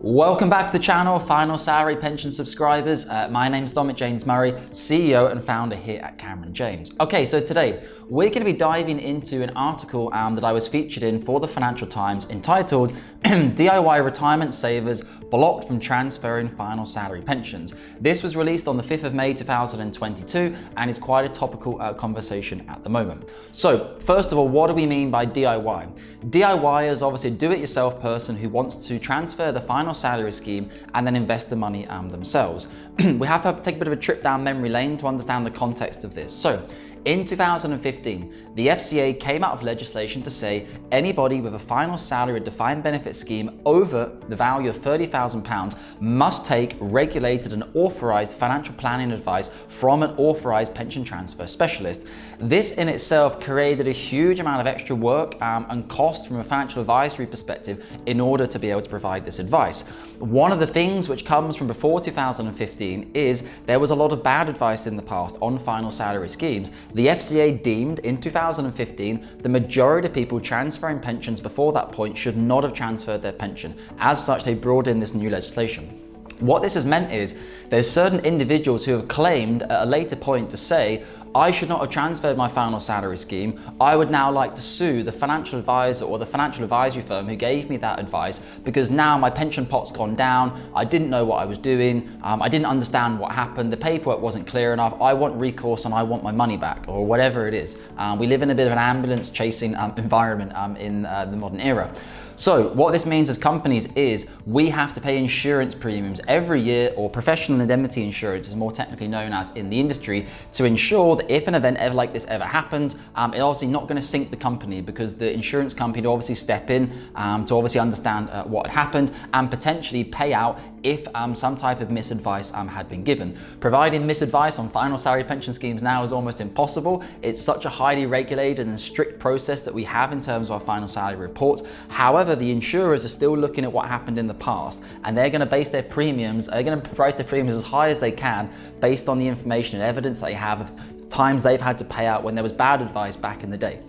Welcome back to the channel, Final Salary Pension subscribers. My name's Dominic James Murray, CEO and founder here at Cameron James. Okay, so today we're going to be diving into an article that I was featured in for the Financial Times entitled DIY Retirement Savers Blocked from Transferring Final Salary Pensions. This was released on the 5th of May 2022 and is quite a topical conversation at the moment. So first of all, what do we mean by DIY? DIY is obviously a do-it-yourself person who wants to transfer the final salary scheme and then invest the money themselves. We have to take a bit of a trip down memory lane to understand the context of this. So in 2015, the FCA came out with legislation to say anybody with a final salary defined benefit scheme over the value of £30,000 must take regulated and authorized financial planning advice from an authorized pension transfer specialist. This in itself created a huge amount of extra work and cost from a financial advisory perspective in order to be able to provide this advice. One of the things which comes from before 2015 is there was a lot of bad advice in the past on final salary schemes. The FCA deemed in 2015 the majority of people transferring pensions before that point should not have transferred their pension. As such, they brought in this new legislation. What this has meant is there's certain individuals who have claimed at a later point to say, I should not have transferred my final salary scheme. I would now like to sue the financial advisor or the financial advisory firm who gave me that advice because now my pension pot's gone down. I didn't know what I was doing. I didn't understand what happened. The paperwork wasn't clear enough. I want recourse and I want my money back, or whatever it is. We live in a bit of an ambulance chasing environment in the modern era. So what this means as companies is we have to pay insurance premiums every year, or professional indemnity insurance is more technically known as in the industry, to ensure that if an event ever like this ever happens, it's obviously not going to sink the company because the insurance company will obviously step in to obviously understand what had happened and potentially pay out if some type of misadvice had been given. Providing misadvice on final salary pension schemes now is almost impossible. It's such a highly regulated and strict process that we have in terms of our final salary reports. However, the insurers are still looking at what happened in the past, and they're going to base their premiums, price their premiums as high as they can based on the information and evidence they have of times they've had to pay out when there was bad advice back in the day.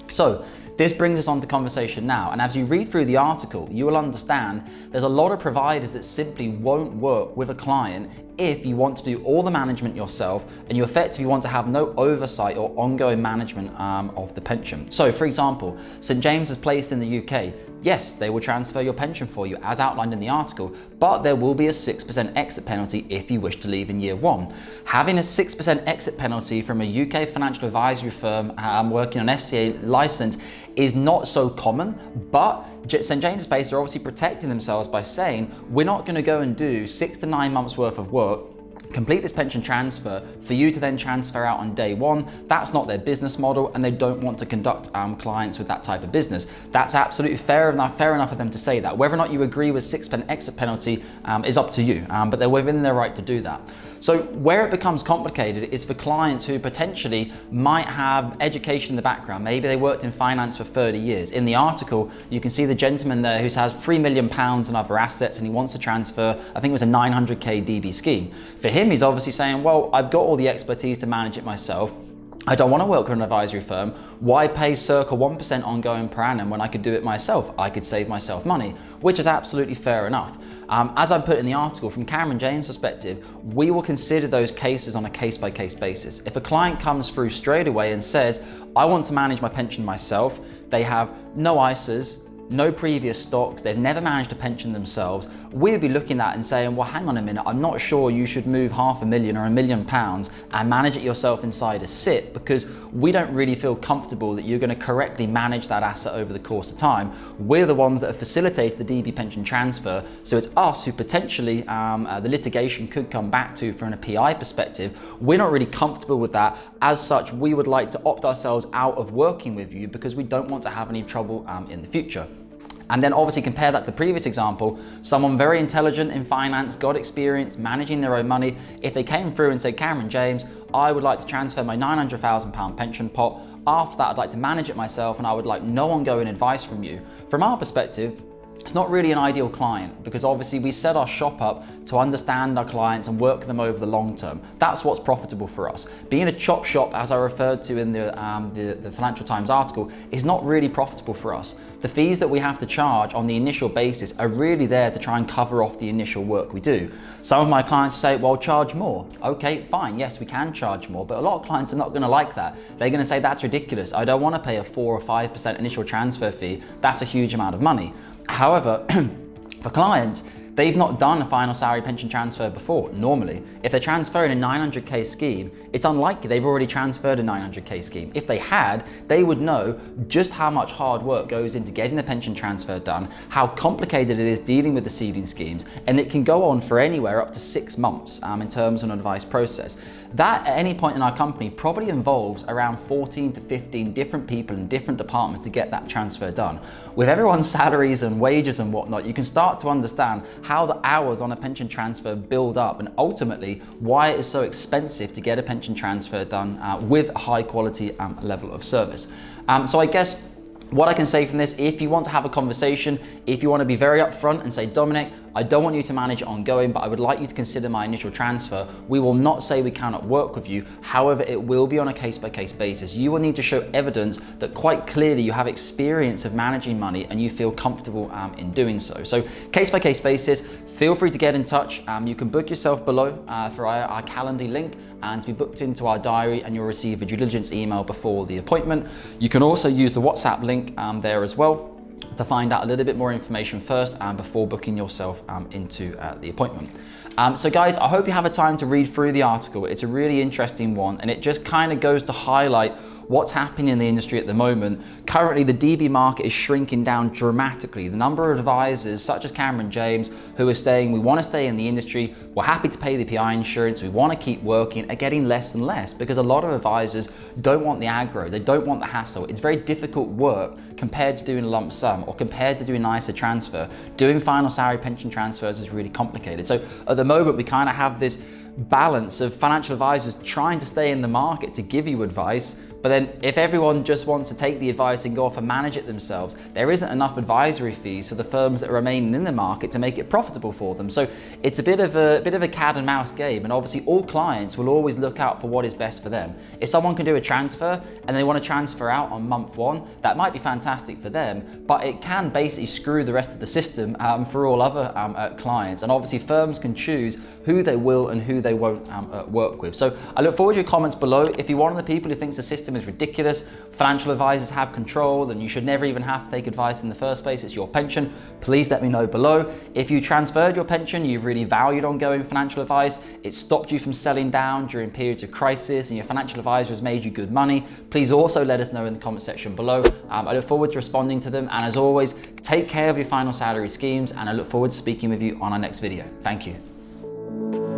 So this brings us on to conversation now, and as you read through the article, you will understand there's a lot of providers that simply won't work with a client if you want to do all the management yourself and you effectively want to have no oversight or ongoing management of the pension. So for example, St James's Place in the UK, yes, they will transfer your pension for you as outlined in the article, but there will be a 6% exit penalty if you wish to leave in year one. Having a 6% exit penalty from a UK financial advisory firm working on FCA license is not so common, but St James's Place are obviously protecting themselves by saying, we're not going to go and do 6 to 9 months worth of work, complete this pension transfer for you to then transfer out on day one. That's not their business model, and they don't want to conduct clients with that type of business. That's absolutely fair enough for them to say that. Whether or not you agree with 6% exit penalty is up to you, but they're within their right to do that. So where it becomes complicated is for clients who potentially might have education in the background. Maybe they worked in finance for 30 years. In the article, you can see the gentleman there who has £3 million in other assets and he wants to transfer, I think it was a 900k DB scheme. For him, he's obviously saying, well, I've got all the expertise to manage it myself. I don't want to work with an advisory firm. Why pay circa 1% ongoing per annum when I could do it myself? I could save myself money, which is absolutely fair enough. As I put in the article, from Cameron James' perspective, we will consider those cases on a case-by-case basis. If a client comes through straight away and says, I want to manage my pension myself, they have no ISAs, no previous stocks, they've never managed a pension themselves, we'll be looking at and saying, well, hang on a minute, I'm not sure you should move £500,000 or £1 million and manage it yourself inside a SIP, because we don't really feel comfortable that you're going to correctly manage that asset over the course of time. We're the ones that have facilitated the DB pension transfer, so it's us who potentially the litigation could come back to from a PI perspective. We're not really comfortable with that. As such, we would like to opt ourselves out of working with you because we don't want to have any trouble in the future. And then obviously compare that to the previous example, someone very intelligent in finance, got experience managing their own money. If they came through and said, Cameron James, I would like to transfer my £900,000 pension pot. After that, I'd like to manage it myself and I would like no ongoing advice from you. From our perspective, it's not really an ideal client because obviously we set our shop up to understand our clients and work them over the long term. That's what's profitable for us. Being a chop shop, as I referred to in the Financial Times article, is not really profitable for us. the fees that we have to charge on the initial basis are really there to try and cover off the initial work we do. Some of my clients say, well, charge more. Okay, fine, yes, we can charge more, but a lot of clients are not going to like that. They're going to say, that's ridiculous. I don't want to pay a 4 or 5% initial transfer fee. That's a huge amount of money. However, for clients, they've not done a final salary pension transfer before. Normally, if they're transferring a 900k scheme, it's unlikely they've already transferred a 900k scheme. If they had, they would know just how much hard work goes into getting the pension transfer done, how complicated it is dealing with the seeding schemes, and it can go on for anywhere up to 6 months in terms of an advice process. That at any point in our company probably involves around 14 to 15 different people in different departments to get that transfer done. With everyone's salaries and wages and whatnot, you can start to understand how the hours on a pension transfer build up and ultimately why it is so expensive to get a pension transfer done with a high quality level of service. So I guess what I can say from this, if you want to have a conversation, if you want to be very upfront and say, Dominic, I don't want you to manage it ongoing, but I would like you to consider my initial transfer. We will not say we cannot work with you. However, it will be on a case-by-case basis. You will need to show evidence that quite clearly you have experience of managing money and you feel comfortable in doing so. So case-by-case basis, feel free to get in touch. You can book yourself below for our Calendly link and to be booked into our diary, and you'll receive a due diligence email before the appointment. You can also use the WhatsApp link there as well to find out a little bit more information first before booking yourself into the appointment. So guys, I hope you have a time to read through the article. It's a really interesting one, and it just kind of goes to highlight what's happening in the industry at the moment. Currently, the DB market is shrinking down dramatically. The number of advisors, such as Cameron James, who are saying, we want to stay in the industry, we're happy to pay the PI insurance, we want to keep working, are getting less and less because a lot of advisors don't want the aggro, they don't want the hassle. It's very difficult work compared to doing a lump sum or compared to doing an ISA transfer. Doing final salary pension transfers is really complicated. So at the moment, we kind of have this balance of financial advisors trying to stay in the market to give you advice, but then if everyone just wants to take the advice and go off and manage it themselves, there isn't enough advisory fees for the firms that are remaining in the market to make it profitable for them. So it's a bit of a cat and mouse game, and obviously all clients will always look out for what is best for them. If someone can do a transfer and they want to transfer out on month 1, that might be fantastic for them, but it can basically screw the rest of the system for all other clients. And obviously firms can choose who they will and who they won't work with. So I look forward to your comments below. If you're one of the people who thinks the system is ridiculous, financial advisors have control, and you should never even have to take advice in the first place, it's your pension, please let me know below. If you transferred your pension, you've really valued ongoing financial advice, it stopped you from selling down during periods of crisis, and your financial advisor has made you good money, please also let us know in the comment section below. I look forward to responding to them, and as always, take care of your final salary schemes, and I look forward to speaking with you on our next video. Thank you.